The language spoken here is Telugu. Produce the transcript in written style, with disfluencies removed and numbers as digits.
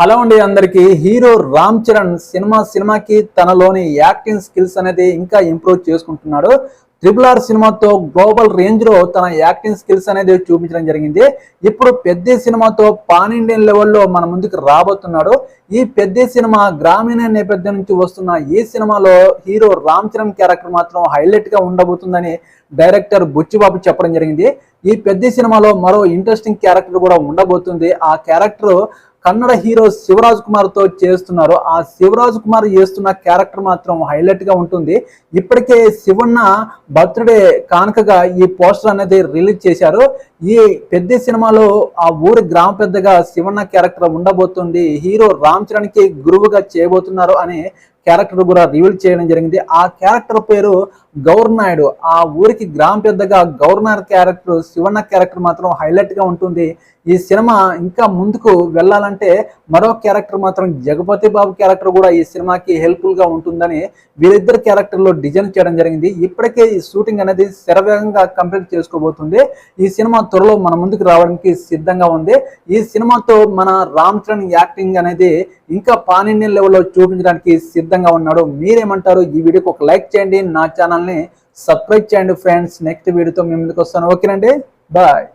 హలో అండి అందరికి. హీరో రామ్ చరణ్ సినిమాకి తనలోని యాక్టింగ్ స్కిల్స్ అనేది ఇంకా ఇంప్రూవ్ చేసుకుంటున్నాడు. RRR సినిమాతో గ్లోబల్ రేంజ్ లో తన యాక్టింగ్ స్కిల్స్ అనేది చూపించడం జరిగింది. ఇప్పుడు పెద్ద సినిమాతో పాన్ ఇండియన్ లెవెల్లో మన ముందుకు రాబోతున్నాడు. ఈ పెద్ద సినిమా గ్రామీణ నేపథ్యం నుంచి వస్తున్న ఈ సినిమాలో హీరో రామ్ చరణ్ క్యారెక్టర్ మాత్రం హైలైట్ గా ఉండబోతుందని డైరెక్టర్ బుచ్చిబాబు చెప్పడం జరిగింది. ఈ పెద్ద సినిమాలో మరో ఇంట్రెస్టింగ్ క్యారెక్టర్ కూడా ఉండబోతుంది. ఆ క్యారెక్టర్ కన్నడ హీరో శివరాజ్ కుమార్ తో చేస్తున్నారు. ఆ శివరాజ్ కుమార్ చేస్తున్న క్యారెక్టర్ మాత్రం హైలైట్ గా ఉంటుంది. ఇప్పటికే శివన్న బర్త్డే కానుకగా ఈ పోస్టర్ అనేది రిలీజ్ చేశారు. ఈ పెద్ద సినిమాలో ఆ ఊరి గ్రామ పెద్దగా శివన్న క్యారెక్టర్ ఉండబోతుంది. హీరో రామ్ చరణ్ కి గురువుగా చేయబోతున్నారు అని క్యారెక్టర్ కూడా రివీల్ చేయడం జరిగింది. ఆ క్యారెక్టర్ పేరు గౌర్ నాయుడు. ఆ ఊరికి గ్రామ పెద్దగా గవర్నర్ క్యారెక్టర్ శివన్న క్యారెక్టర్ మాత్రం హైలైట్ గా ఉంటుంది. ఈ సినిమా ఇంకా ముందుకు వెళ్ళాలంటే మరో క్యారెక్టర్ మాత్రం జగపతి బాబు క్యారెక్టర్ కూడా ఈ సినిమాకి హెల్ప్ఫుల్ గా ఉంటుందని వీరిద్దరు క్యారెక్టర్లో డిజైన్ చేయడం జరిగింది. ఇప్పటికే ఈ షూటింగ్ అనేది శరవేగంగా కంప్లీట్ చేసుకోబోతుంది. ఈ సినిమా త్వరలో మన ముందుకు రావడానికి సిద్ధంగా ఉంది. ఈ సినిమాతో మన రామ్ చరణ్ యాక్టింగ్ అనేది ఇంకా పాన్ ఇండియన్ లెవెల్లో చూపించడానికి సిద్ధంగా ఉన్నాడు. మీరేమంటారు? ఈ వీడియోకి ఒక లైక్ చేయండి, నా ఛానల్ని సబ్స్క్రైబ్ చేయండి ఫ్రెండ్స్. నెక్స్ట్ వీడియోతో మీ ముందుకు వస్తాను. ఓకేనండి, బాయ్.